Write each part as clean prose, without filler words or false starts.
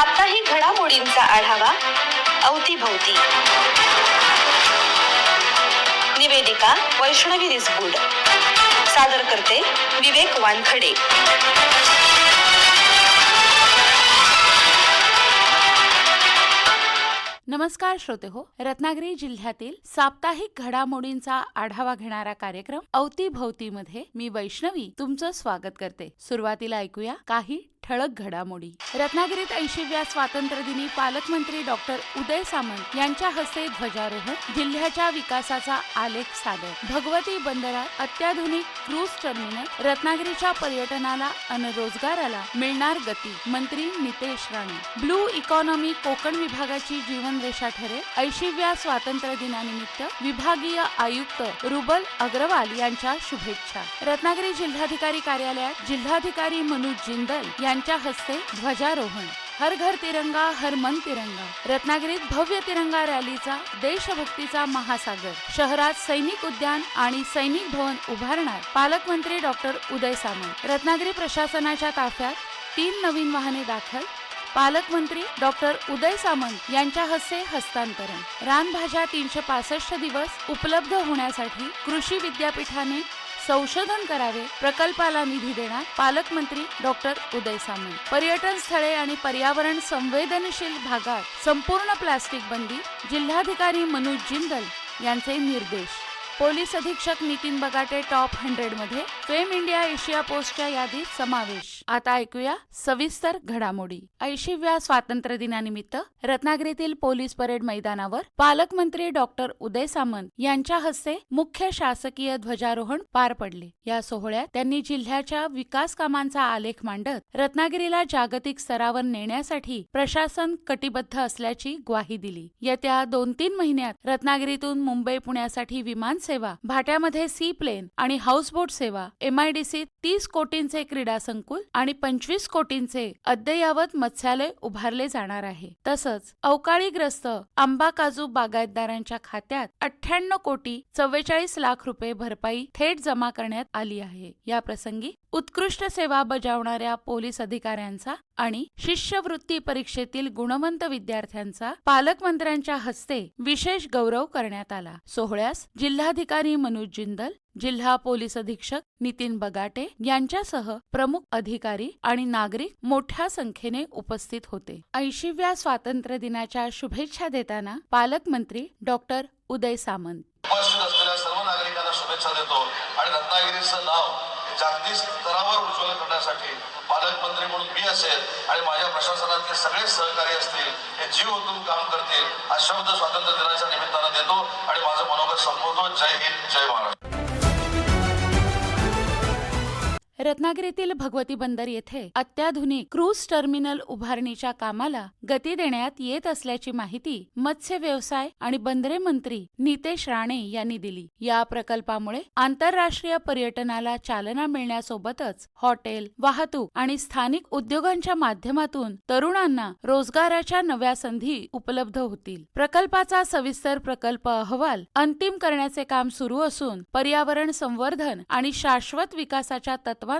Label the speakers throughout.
Speaker 1: साप्ताहिक घडामोडींचा आढावा अवतीभवती. निवेदिका वैष्णवी रिसबूड. सादर करते विवेक वानखडे.
Speaker 2: नमस्कार श्रोते हो, रत्नागिरी जिल्ह्यातील साप्ताहिक घडामोडींचा आढावा घेणारा कार्यक्रम अवतीभवतीमध्ये मी वैष्णवी तुमचं स्वागत करते. सुरुवातीला ऐकूया काही ठळक घडामोडी. रत्नागिरीत 80व्या स्वातंत्र्य दिनी पालकमंत्री डॉक्टर उदय सामंत यांच्या हस्ते ध्वजारोहण, जिल्ह्याच्या विकासाचा आलेख सादर. भगवती बंदरात अत्याधुनिक क्रूज टर्मिनल, रत्नागिरीच्या पर्यटनाला आणि रोजगाराला मिळणार गती. मंत्री नितेश राणे. ब्लू इकॉनॉमी कोकण विभागाची जीवनरेषा ठरेल. 80व्या स्वातंत्र्य दिनानिमित्त विभागीय आयुक्त रुबल अग्रवाल यांच्या शुभेच्छा. रत्नागिरी जिल्हाधिकारी कार्यालयात जिल्हाधिकारी मनोज जिंदल यांच्या हस्ते ध्वजारोहण. हर घर तिरंगा हर मन तिरंगा. रत्नागिरीत भव्य तिरंगा रॅलीचा देशभक्तीचा महासागर. शहरात सैनिक उद्यान आणि सैनिक भवन उभारणार पालकमंत्री डॉक्टर उदय सामंत. रत्नागिरी प्रशासनाच्या ताफ्यात 3 नवीन वाहने दाखल. पालकमंत्री डॉक्टर उदय सामंत यांच्या हस्ते हस्तांतरण. रानभाज्या 365 दिवस उपलब्ध होण्यासाठी कृषी विद्यापीठाने संशोधन करावे, प्रकल्पाला निधी देणार पालकमंत्री डॉक्टर उदय सामंत. पर्यटन स्थळे आणि पर्यावरण संवेदनशील भागात संपूर्ण प्लास्टिक बंदी. जिल्हाधिकारी मनोज जिंदल यांचे निर्देश. पोलीस अधीक्षक नितीन बगाटे टॉप 100 मध्ये. फेम इंडिया एशिया पोस्टच्या यादीत समावेश. आता ऐकूया सविस्तर घडामोडी. 80व्या स्वातंत्र्य दिनानिमित्त रत्नागिरीतील पोलीस परेड मैदानावर पालकमंत्री डॉक्टर उदय सामंत यांच्या हस्ते मुख्य शासकीय ध्वजारोहण पार पडले. या सोहळ्यात त्यांनी जिल्ह्याच्या विकास कामांचा आलेख मांडत रत्नागिरीला जागतिक स्तरावर नेण्यासाठी प्रशासन कटिबद्ध असल्याची ग्वाही दिली. येत्या 2-3 महिन्यात रत्नागिरीतून मुंबई पुण्यासाठी विमान सेवा, भाट्यामध्ये सी प्लेन आणि हाऊसबोट सेवा, MIDC 30 कोटींचे क्रीडा संकुल आणि 25 कोटींचे अद्ययावत मत्स्यालय उभारले जाणार आहे. तसंच अवकाळीग्रस्त आंबा काजू बागायतदारांच्या खात्यात 58 कोटी 44 लाख रुपये भरपाई थेट जमा करण्यात आली आहे. या प्रसंगी उत्कृष्ट सेवा बजावणाऱ्या पोलीस अधिकाऱ्यांचा आणि शिष्यवृत्ती परीक्षेतील गुणवंत विद्यार्थ्यांचा पालकमंत्र्यांच्या हस्ते विशेष गौरव करण्यात आला. सोहळ्यास जिल्हाधिकारी मनोज जिंदल, जिल्हा पोलीस अधीक्षक नितीन बगाटे यांच्यासह प्रमुख अधिकारी आणि नागरिक मोठ्या संख्येने उपस्थित होते. 80व्या स्वातंत्र्य दिनाच्या शुभेच्छा देताना पालकमंत्री डॉक्टर उदय सामंत.
Speaker 3: उपस्थित असलेल्या सर्व नागरिकांना शुभेच्छा देतो आणि रत्नागिरीचं नाव जागतिक स्तरावर उज्ज्वल करण्यासाठी पालकमंत्री म्हणून मी असेल आणि माझ्या प्रशासनातले सगळे सहकारी असतील, हे जीव ओतून काम करतील, हा शब्द स्वातंत्र्य दिनाच्या निमित्तानं देतो आणि माझं मनोगत संपवतो. जय हिंद, जय महाराष्ट्र.
Speaker 2: रत्नागिरीतील भगवती बंदर येथे अत्याधुनिक क्रूज टर्मिनल उभारणीच्या कामाला गती देण्यात येत असल्याची माहिती मत्स्य व्यवसाय आणि बंदरे मंत्री नितेश राणे यांनी दिली. या प्रकल्पामुळे आंतरराष्ट्रीय पर्यटनाला चालना मिळण्यासोबतच हॉटेल, वाहतूक आणि स्थानिक उद्योगांच्या माध्यमातून तरुणांना रोजगाराच्या नव्या संधी उपलब्ध होतील. प्रकल्पाचा सविस्तर प्रकल्प अहवाल अंतिम करण्याचे काम सुरू असून पर्यावरण संवर्धन आणि शाश्वत विकासाच्या तत्वांवर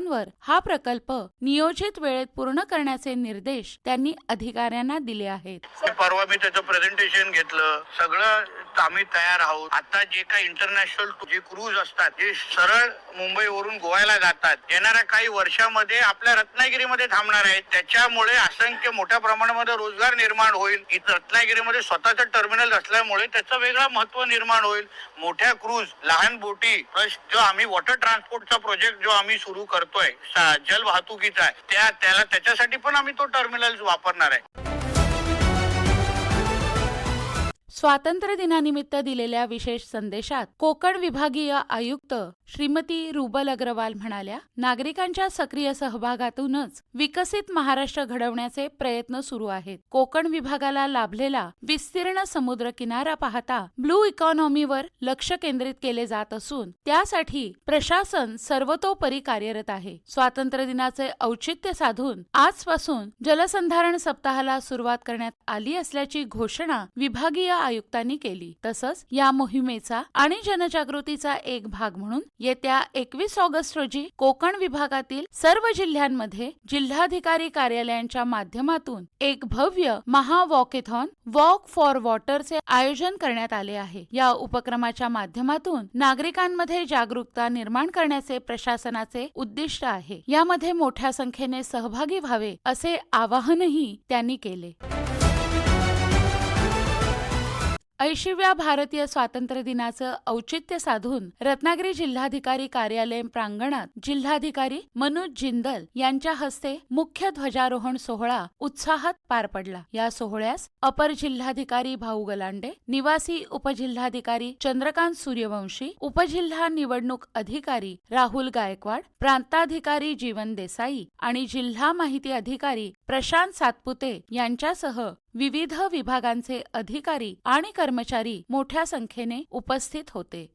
Speaker 2: हा प्रकल्प नियोजित वेळेत पूर्ण करण्याचे निर्देश त्यांनी अधिकाऱ्यांना दिले आहेत.
Speaker 4: परवा मी त्याचं प्रेझेंटेशन घेतलं. सगळं आम्ही तयार आहोत. आता जे काही इंटरनॅशनल जे क्रूज असतात, जे सरळ मुंबईवरून गोव्याला जातात, येणाऱ्या काही वर्षामध्ये आपल्या रत्नागिरीमध्ये थांबणार आहेत. त्याच्यामुळे असंख्य मोठ्या प्रमाणामध्ये रोजगार निर्माण होईल. इथं रत्नागिरीमध्ये स्वतःचं टर्मिनल असल्यामुळे त्याचं वेगळं महत्व निर्माण होईल. मोठ्या क्रूज, लहान बोटी, प्लस जो आम्ही वॉटर ट्रान्सपोर्टचा प्रोजेक्ट जो आम्ही सुरू करतोय जल वाहतुकीचा, त्याच्यासाठी पण आम्ही तो टर्मिनल वापरणार आहे.
Speaker 2: स्वातंत्र्य दिनानिमित्त दिलेल्या विशेष संदेशात कोकण विभागीय आयुक्त श्रीमती रुबल अग्रवाल म्हणाल्या, नागरिकांच्या सक्रिय सहभागातूनच विकसित महाराष्ट्र घडवण्याचे प्रयत्न सुरू आहेत. कोकण विभागाला लाभलेला विस्तीर्ण समुद्र किनारा पाहता ब्लू इकॉनॉमीवर लक्ष केंद्रित केले जात असून त्यासाठी प्रशासन सर्वतोपरी कार्यरत आहे. स्वातंत्र्य दिनाचे औचित्य साधून आजपासून जलसंधारण सप्ताहाला सुरुवात करण्यात आली असल्याची घोषणा विभागीय आयुक्तांनी केली. तसंच या मोहिमेचा आणि जनजागृतीचा एक भाग म्हणून येत्या 21 ऑगस्ट रोजी कोकण विभागातील सर्व जिल्ह्यांमध्ये जिल्हाधिकारी कार्यालयांच्या माध्यमातून एक भव्य महावॉकेथॉन वॉक फॉर वॉटरचे आयोजन करण्यात आले आहे. या उपक्रमाच्या माध्यमातून नागरिकांमध्ये जागरूकता निर्माण करण्याचे प्रशासनाचे उद्दिष्ट आहे. यामध्ये मोठ्या संख्येने सहभागी व्हावे असे आवाहनही त्यांनी केले. 80व्या भारतीय स्वातंत्र्य दिनाचं औचित्य साधून रत्नागिरी जिल्हाधिकारी कार्यालय प्रांगणात जिल्हाधिकारी मनोज जिंदल यांच्या हस्ते मुख्य ध्वजारोहण सोहळा उत्साहात पार पडला. या सोहळ्यास अपर जिल्हाधिकारी भाऊ गलांडे, निवासी उपजिल्हाधिकारी चंद्रकांत सूर्यवंशी, उपजिल्हा निवडणूक अधिकारी राहुल गायकवाड, प्रांताधिकारी जीवन देसाई आणि जिल्हा माहिती अधिकारी प्रशांत सातपुते यांच्यासह विविध विभागांचे अधिकारी आणि कर्मचारी मोठ्या संख्येने उपस्थित होते.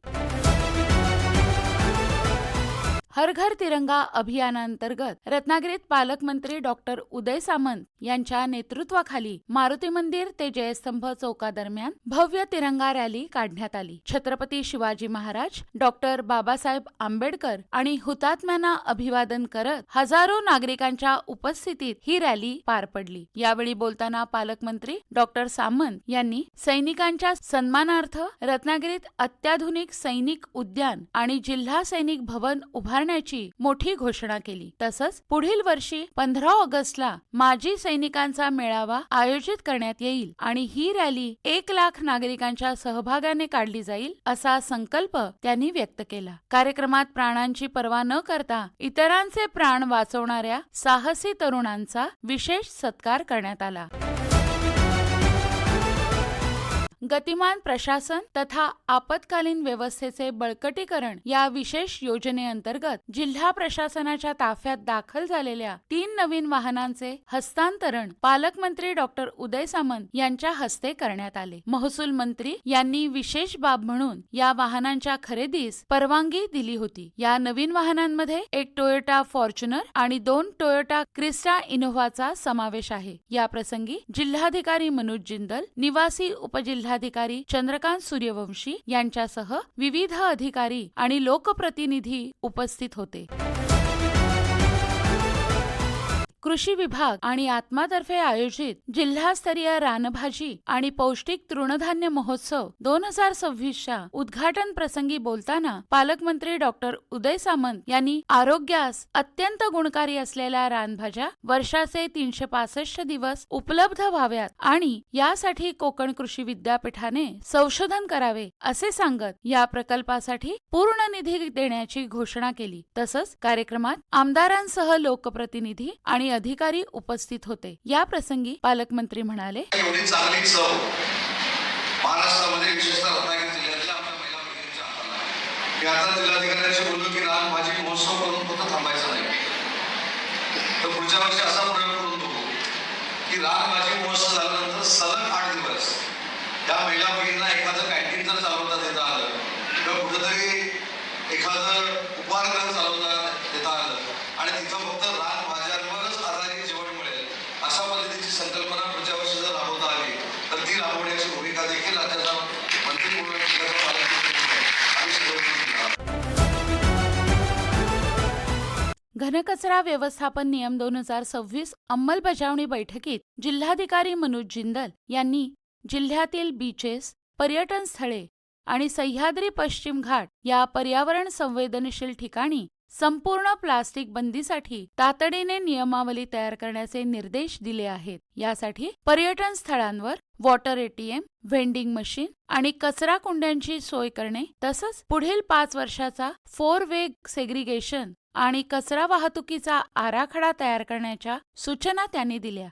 Speaker 2: हर घर तिरंगा अभियानांतर्गत रत्नागिरीत पालकमंत्री डॉक्टर उदय सामंत यांच्या नेतृत्वाखाली मारुती मंदिर ते जयस्तंभ चौकादरम्यान भव्य तिरंगा रॅली काढण्यात आली. छत्रपती शिवाजी महाराज, डॉक्टर बाबासाहेब आंबेडकर आणि हुतात्म्यांना अभिवादन करत हजारो नागरिकांच्या उपस्थितीत ही रॅली पार पडली. यावेळी बोलताना पालकमंत्री डॉक्टर सामंत यांनी सैनिकांच्या सन्मानार्थ रत्नागिरीत अत्याधुनिक सैनिक उद्यान आणि जिल्हा सैनिक भवन उभारण्याची मोठी घोषणा केली. तसंच पुढील वर्षी 15 ऑगस्टला माजी सैनिकांचा मेळावा आयोजित करण्यात येईल आणि ही रॅली 1 लाख नागरिकांच्या सहभागाने काढली जाईल असा संकल्प त्यांनी व्यक्त केला. कार्यक्रमात प्राणांची पर्वा न करता इतरांचे प्राण वाचवणाऱ्या साहसी तरुणांचा विशेष सत्कार करण्यात आला. गतिमान प्रशासन तथा आपत्कालीन व्यवस्थेचे बळकटीकरण या विशेष योजनेअंतर्गत जिल्हा प्रशासनाच्या ताफ्यात दाखल झालेल्या 3 नवीन वाहनांचे हस्तांतरण पालकमंत्री डॉक्टर उदय सामंत यांच्या हस्ते करण्यात आले. महसूल मंत्री यांनी विशेष बाब म्हणून या वाहनांच्या खरेदीस परवानगी दिली होती. या नवीन वाहनांमध्ये एक टोयोटा फॉर्च्युनर आणि 2 टोयोटा क्रिस्टा इनोव्हाचा समावेश आहे. या प्रसंगी जिल्हाधिकारी मनोज जिंदल, निवासी उपजिल्हाधिकारी चंद्रकांत सूर्यवंशी यांच्यासह विविध अधिकारी आणि लोकप्रतिनिधी उपस्थित होते. कृषी विभाग आणि आत्मातर्फे आयोजित जिल्हास्तरीय रानभाजी आणि पौष्टिक तृणधान्य महोत्सव 2026च्या उद्घाटन प्रसंगी बोलताना पालकमंत्री डॉक्टर उदय सामंत यांनी आरोग्यास अत्यंत गुणकारी असलेल्या रानभाज्या वर्षाचे 365 दिवस उपलब्ध व्हाव्यात आणि यासाठी कोकण कृषी विद्यापीठाने संशोधन करावे असे सांगत या प्रकल्पासाठी पूर्ण निधी देण्याची घोषणा केली. तसंच कार्यक्रमात आमदारांसह लोकप्रतिनिधी आणि अधिकारी उपस्थित होते. या प्रसंगी पालकमंत्री म्हणाले,
Speaker 3: एवढी चांगली चव महाराष्ट्रामध्ये विशेषतः रत्नागिरी जिल्ह्यातल्या आपल्या महिला भगिनींच्या हाताला आहे. मी आता जिल्हाधिकाऱ्यांशी बोललो की रानभाजी महोत्सव करून फक्त थांबायचं नाही, तर पुढच्या वर्षी असा प्रयोग करून बघू की रानभाजी महोत्सव झाल्यानंतर सलग 8 दिवस त्या महिला भगिनींना एखादं कॅन्टीन जर चालवता देता आलं किंवा कुठेतरी एखादं उपाहारगृह चालवता देता आलं आणि तिथं फक्त रानभाज्यांवरच आधारित जेवण मिळेल अशा पद्धतीची संकल्पना पुढच्या वर्षी जर राबवता आली तर ती राबवण्याची भूमिका देखील राज्याचा मंत्री म्हणून
Speaker 2: घनकचरा व्यवस्थापन नियम 2026 अंमलबजावणी बैठकीत जिल्हाधिकारी मनोज जिंदल यांनी जिल्ह्यातील बीचेस, पर्यटन स्थळे आणि सह्याद्री पश्चिम घाट या पर्यावरण संवेदनशील ठिकाणी संपूर्ण प्लास्टिक बंदीसाठी तातडीने नियमावली तयार करण्याचे निर्देश दिले आहेत. यासाठी पर्यटन स्थळांवर वॉटर एटीएम, व्हेंडिंग मशीन आणि कचरा कुंड्यांची सोय करणे तसंच पुढील 5 वर्षाचा 4 वे सेग्रिगेशन आणि कचरा वाहतुकीचा आराखडा तयार करण्याच्या सूचना त्यांनी दिल्या.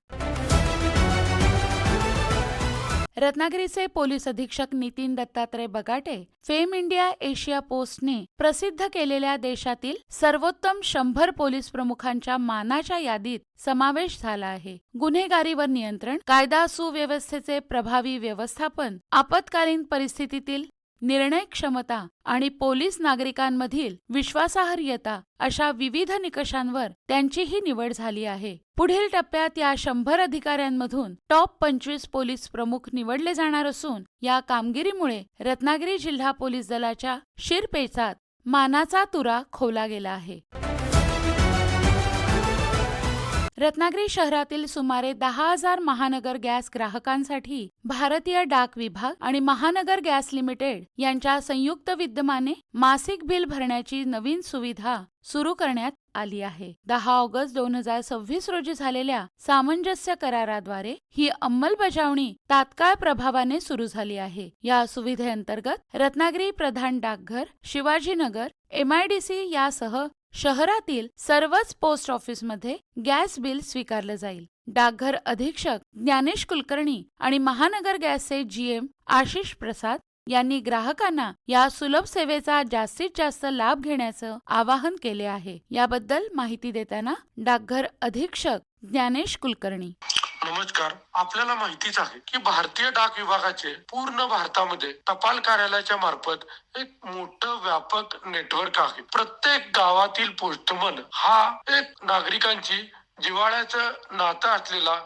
Speaker 2: रत्नागिरीचे पोलीस अधीक्षक Nitin Dattatray Bagate fame India Asia पोस्टने प्रसिद्ध केलेल्या देशातील सर्वोत्तम 100 पोलीस प्रमुखांच्या मानाच्या यादीत समावेश झाला आहे. गुन्हेगारीवर नियंत्रण, कायदा सुव्यवस्थेचे प्रभावी व्यवस्थापन, आपत्कालीन परिस्थितीतील निर्णय क्षमता आणि पोलीस नागरिकांमधील विश्वासार्हता अशा विविध निकषांवर त्यांची ही निवड झाली आहे. पुढील टप्प्यात या 100 अधिकाऱ्यांमधून टॉप 25 पोलीस प्रमुख निवडले जाणार असून या कामगिरीमुळे रत्नागिरी जिल्हा पोलीस दलाच्या शिरपेचात मानाचा तुरा खोवला गेला आहे. रत्नागिरी शहरातील सुमारे 10,000 महानगर गॅस ग्राहकांसाठी भारतीय डाक विभाग आणि महानगर गॅस लिमिटेड यांच्या संयुक्त विद्यमाने मासिक बिल भरण्याची नवीन सुविधा सुरू करण्यात आली आहे. 10 ऑगस्ट 2026 रोजी झालेल्या सामंजस्य कराराद्वारे ही अंमलबजावणी तात्काळ प्रभावाने सुरू झाली आहे. या सुविधेअंतर्गत रत्नागिरी प्रधान डाकघर, शिवाजीनगर, MIDC यासह शहरातील सर्वच पोस्ट ऑफिसमध्ये गॅस बिल स्वीकारलं जाईल. डाकघर अधीक्षक ज्ञानेश कुलकर्णी आणि महानगर गॅसचे GM आशिष प्रसाद यांनी ग्राहकांना या सुलभ सेवेचा जास्तीत जास्त लाभ घेण्याचं आवाहन केले आहे. याबद्दल माहिती देताना डाकघर अधीक्षक ज्ञानेश कुलकर्णी.
Speaker 5: नमस्कार. आपल्याला माहितीच आहे की भारतीय डाक विभागाचे पूर्ण भारतामध्ये टपाल कार्यालयाच्या मार्फत एक मोठं व्यापक नेटवर्क आहे. प्रत्येक गावातील पोस्टमन हा एक नागरिकांची जिव्हाळ्याचं नातं असलेला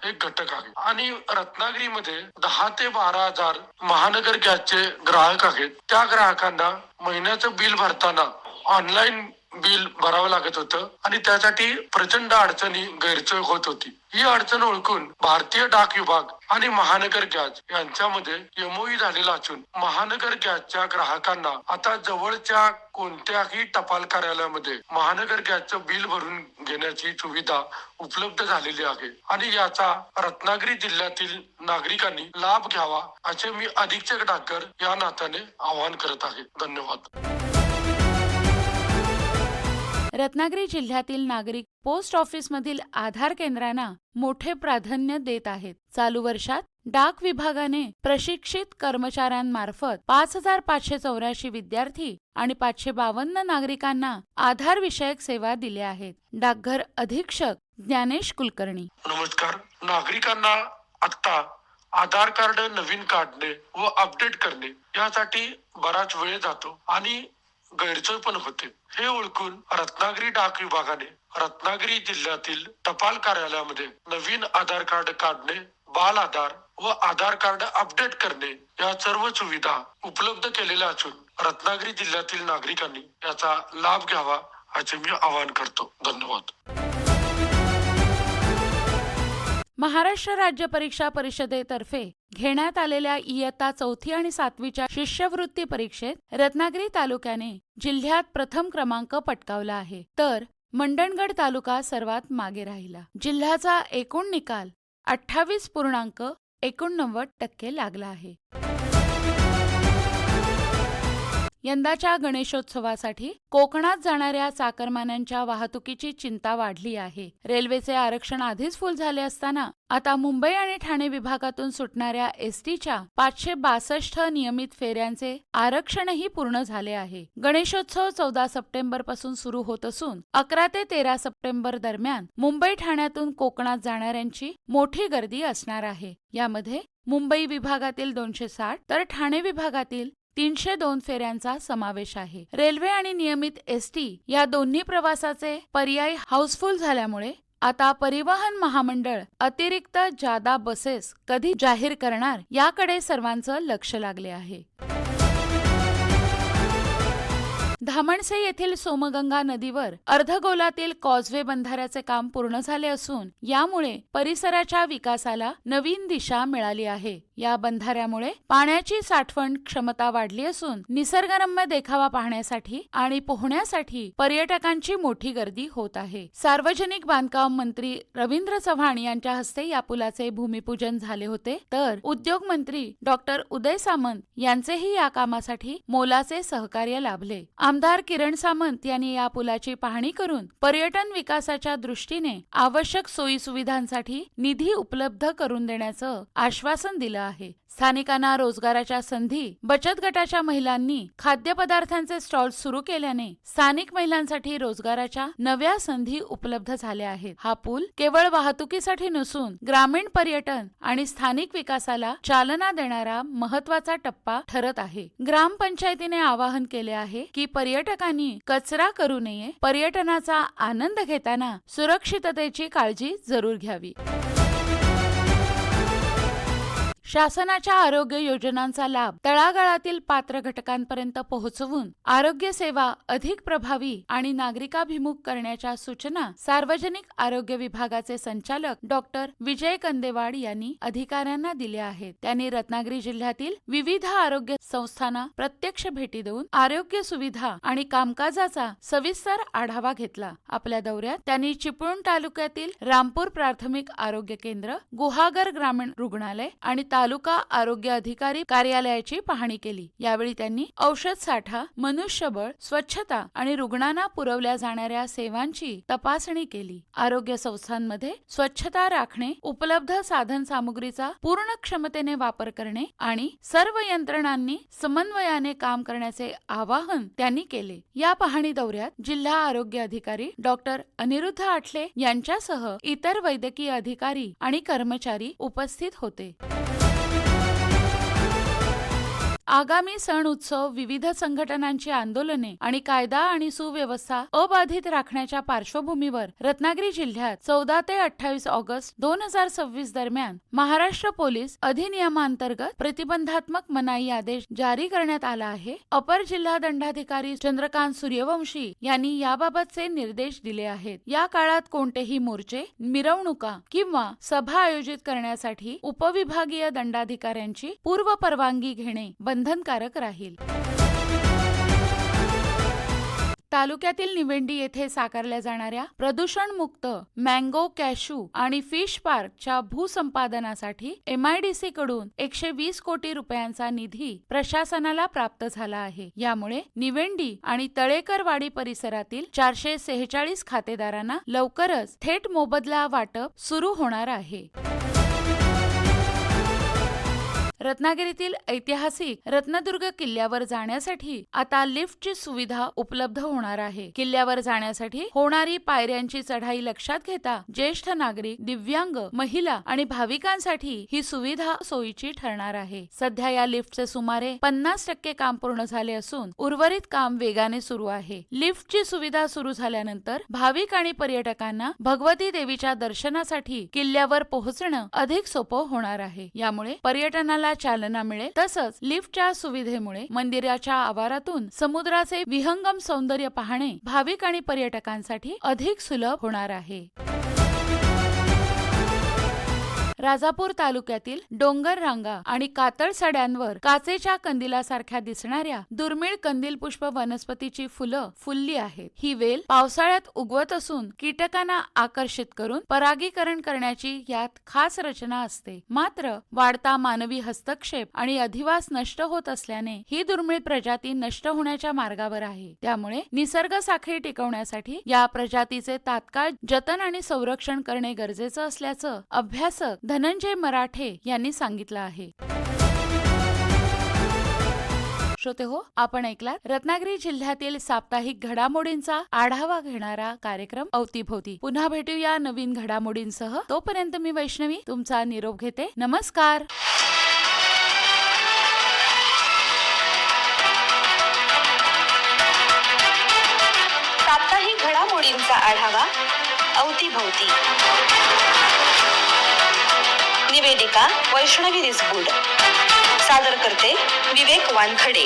Speaker 5: एक घटक आहे आणि रत्नागिरीमध्ये 10 ते 12,000 महानगर गॅसचे ग्राहक आहेत. त्या ग्राहकांना महिन्याचं बिल भरताना ऑनलाईन बिल भरावं लागत होतं आणि त्यासाठी प्रचंड अडचणी गैरसोय होत होती. ही अडचण ओळखून भारतीय डाक विभाग आणि महानगर गॅस यांच्यामध्ये MOU झालेला असून महानगर गॅसच्या ग्राहकांना आता जवळच्या कोणत्याही टपाल कार्यालयामध्ये महानगर गॅसचं बिल भरून घेण्याची सुविधा उपलब्ध झालेली आहे आणि याचा रत्नागिरी जिल्ह्यातील नागरिकांनी लाभ घ्यावा असे मी अधीक्षक डाकघर या नात्याने आवाहन करत आहे. धन्यवाद.
Speaker 2: रत्नागिरी जिल्ह्यातील नागरिक पोस्ट ऑफिसमधील आधार केंद्रांना मोठे प्राधान्य देत आहेत. चालू वर्षात डाक विभागाने प्रशिक्षित कर्मचाऱ्यांमार्फत 5,584 विद्यार्थी आणि 552 नागरिकांना आधार विषयक सेवा दिल्या आहेत. डाकघर अधीक्षक ज्ञानेश कुलकर्णी.
Speaker 5: नमस्कार. नागरिकांना आता आधार कार्ड नवीन काढणे व अपडेट करणे यासाठी बराच वेळ जातो आणि गैरसोय पण होते. हे ओळखून रत्नागिरी डाक विभागाने रत्नागिरी जिल्ह्यातील टपाल कार्यालयामध्ये नवीन आधार कार्ड काढणे, बाल आधार व आधार कार्ड अपडेट करणे या सर्व सुविधा उपलब्ध केलेल्या असून रत्नागिरी जिल्ह्यातील नागरिकांनी याचा लाभ घ्यावा असे मी आवाहन करतो. धन्यवाद.
Speaker 2: महाराष्ट्र राज्य परीक्षा परिषदेतर्फे घेण्यात आलेल्या इयत्ता 4थी आणि 7वीच्या शिष्यवृत्ती परीक्षेत रत्नागिरी तालुक्याने जिल्ह्यात प्रथम क्रमांक पटकावला आहे, तर मंडणगड तालुका सर्वात मागे राहिला. जिल्ह्याचा एकूण निकाल 28.89% लागला आहे. यंदाच्या गणेशोत्सवासाठी कोकणात जाणाऱ्या चाकरमान्यांच्या वाहतुकीची चिंता वाढली आहे. रेल्वेचे आरक्षण आधीच फुल झाले असताना आता मुंबई आणि ठाणे विभागातून सुटणाऱ्या STच्या 562 नियमित फेऱ्यांचे आरक्षणही पूर्ण झाले आहे. गणेशोत्सव 14 सप्टेंबर पासून सुरू होत असून 11 ते 13 सप्टेंबर दरम्यान मुंबई ठाण्यातून कोकणात जाणाऱ्यांची मोठी गर्दी असणार आहे. यामध्ये मुंबई विभागातील 260 तर ठाणे विभागातील 302 फेऱ्यांचा समावेश आहे. रेल्वे आणि नियमित ST या दोन्ही प्रवासाचे पर्याय हाऊसफुल झाल्यामुळे आता परिवहन महामंडळ अतिरिक्त जादा बसेस कधी जाहीर करणार याकडे सर्वांचं लक्ष लागले आहे. धामणसे येथील सोमगंगा नदीवर अर्धगोलातील कॉजवे बंधाऱ्याचे काम पूर्ण झाले असून यामुळे परिसराच्या विकासाला नवीन दिशा मिळाली आहे. या बंधाऱ्यामुळे पाण्याची साठवण क्षमता वाढली असून निसर्गरम्य देखावा पाहण्यासाठी आणि पोहण्यासाठी पर्यटकांची मोठी गर्दी होत आहे. सार्वजनिक बांधकाम मंत्री रवींद्र चव्हाण यांच्या हस्ते या पुलाचे भूमिपूजन झाले होते, तर उद्योग मंत्री डॉक्टर उदय सामंत यांचेही या कामासाठी मोलाचे सहकार्य लाभले. आमदार किरण सामंत यांनी या पुलाची पाहणी करून पर्यटन विकासाच्या दृष्टीने आवश्यक सोयी सुविधांसाठी निधी उपलब्ध करून देण्याचं आश्वासन दिलं आहे. स्थानिकांना रोजगाराच्या संधी, बचत गटाच्या महिलांनी खाद्यपदार्थांचे स्टॉल सुरू केल्याने स्थानिक महिलांसाठी रोजगाराच्या नव्या संधी उपलब्ध झाल्या आहेत. हा पूल केवळ वाहतुकीसाठी नसून ग्रामीण पर्यटन आणि स्थानिक विकासाला चालना देणारा महत्त्वाचा टप्पा ठरत आहे. ग्रामपंचायतीने आवाहन केले आहे की पर्यटकांनी कचरा करू नये, पर्यटनाचा आनंद घेताना सुरक्षिततेची काळजी जरूर घ्यावी. शासनाच्या आरोग्य योजनांचा लाभ तळागाळातील पात्र घटकांपर्यंत पोहोचवून आरोग्य सेवा अधिक प्रभावी आणि नागरिकाभिमुख करण्याच्या सूचना सार्वजनिक आरोग्य विभागाचे संचालक डॉक्टर विजय कंदेवाड यांनी अधिकाऱ्यांना दिल्या आहेत. त्यांनी रत्नागिरी जिल्ह्यातील विविध आरोग्य संस्थांना प्रत्यक्ष भेटी देऊन आरोग्य सुविधा आणि कामकाजाचा सविस्तर आढावा घेतला. आपल्या दौऱ्यात त्यांनी चिपळूण तालुक्यातील रामपूर प्राथमिक आरोग्य केंद्र, गुहागर ग्रामीण रुग्णालय आणि तालुका आरोग्य अधिकारी कार्यालयाची पाहणी केली. यावेळी त्यांनी औषध साठा, मनुष्यबळ, स्वच्छता आणि रुग्णांना पुरवल्या जाणाऱ्या सेवांची तपासणी केली. आरोग्य संस्थांमध्ये स्वच्छता राखणे, उपलब्ध साधन सामुग्रीचा पूर्ण क्षमतेने वापर करणे आणि सर्व यंत्रणांनी समन्वयाने काम करण्याचे आवाहन त्यांनी केले. या पाहणी दौऱ्यात जिल्हा आरोग्य अधिकारी डॉक्टर अनिरुद्ध आठले यांच्यासह इतर वैद्यकीय अधिकारी आणि कर्मचारी उपस्थित होते. आगामी सण उत्सव, विविध संघटनांची आंदोलने आणि कायदा आणि सुव्यवस्था अबाधित राखण्याच्या पार्श्वभूमीवर रत्नागिरी जिल्ह्यात 14 ते 28 ऑगस्ट 2026 दरम्यान महाराष्ट्र पोलीस अधिनियमांतर्गत प्रतिबंधात्मक मनाई आदेश जारी करण्यात आला आहे. अपर जिल्हा दंडाधिकारी चंद्रकांत सूर्यवंशी यांनी याबाबतचे निर्देश दिले आहेत. या काळात कोणतेही मोर्चे, मिरवणुका किंवा सभा आयोजित करण्यासाठी उपविभागीय दंडाधिकाऱ्यांची पूर्व परवानगी घेणे बंधनकारक राहील. तालुक्यातील निवेंडी येथे साकारल्या जाणाऱ्या प्रदूषणमुक्त मँगो, कॅशू आणि फिश पार्कच्या भूसंपादनासाठी MIDC कडून 120 कोटी रुपयांचा निधी प्रशासनाला प्राप्त झाला आहे. यामुळे निवेंडी आणि तळेकरवाडी परिसरातील 446 खातेदारांना लवकरच थेट मोबदला वाटप सुरू होणार आहे. रत्नागिरीतील ऐतिहासिक रत्नदुर्ग किल्ल्यावर जाण्यासाठी आता लिफ्टची सुविधा उपलब्ध होणार आहे. किल्ल्यावर जाण्यासाठी होणारी पायऱ्यांची चढाई लक्षात घेता ज्येष्ठ नागरिक, दिव्यांग, महिला आणि भाविकांसाठी ही सुविधा सोयीची ठरणार आहे. सध्या या लिफ्टचे सुमारे 50% काम पूर्ण झाले असून उर्वरित काम वेगाने सुरू आहे. लिफ्टची सुविधा सुरू झाल्यानंतर भाविक आणि पर्यटकांना भगवती देवीच्या दर्शनासाठी किल्ल्यावर पोहोचणं अधिक सोपं होणार आहे. यामुळे पर्यटनाला चालना मिळेल. तसंच लिफ्टच्या सुविधेमुळे मंदिराच्या आवारातून समुद्राचे विहंगम सौंदर्य पाहणे भाविक आणि पर्यटकांसाठी अधिक सुलभ होणार आहे. राजापूर तालुक्यातील डोंगर रांगा आणि कातळ सड्यांवर काचेच्या कंदिलासारख्या दिसणाऱ्या दुर्मिळ कंदील पुष्प वनस्पतीची फुलं फुलली आहेत. ही वेल पावसाळ्यात उगवत असून कीटकांना आकर्षित करून परागीकरण करण्याची यात खास रचना असते. मात्र वाढता मानवी हस्तक्षेप आणि अधिवास नष्ट होत असल्याने ही दुर्मिळ प्रजाती नष्ट होण्याच्या मार्गावर आहे. त्यामुळे निसर्ग साखळी टिकवण्यासाठी या प्रजातीचे तात्काळ जतन आणि संरक्षण करणे गरजेचं असल्याचं अभ्यासक धनंजय मराठे यांनी सांगितलं आहे. श्रोतेहो, आपण ऐकलात रत्नागिरी जिल्ह्यातील साप्ताहिक घडामोडींचा आढावा घेणारा कार्यक्रम अवतीभोवती. पुन्हा भेटूया नवीन घडामोडींसह. तोपर्यंत मी वैष्णवी तुमचा निरोप घेते. नमस्कार.
Speaker 1: साप्ताहिक घडामोडींचा आढावा अवतीभोवती. निवेदिका वैष्णवी रिसबूड. सादर करते विवेक वानखडे.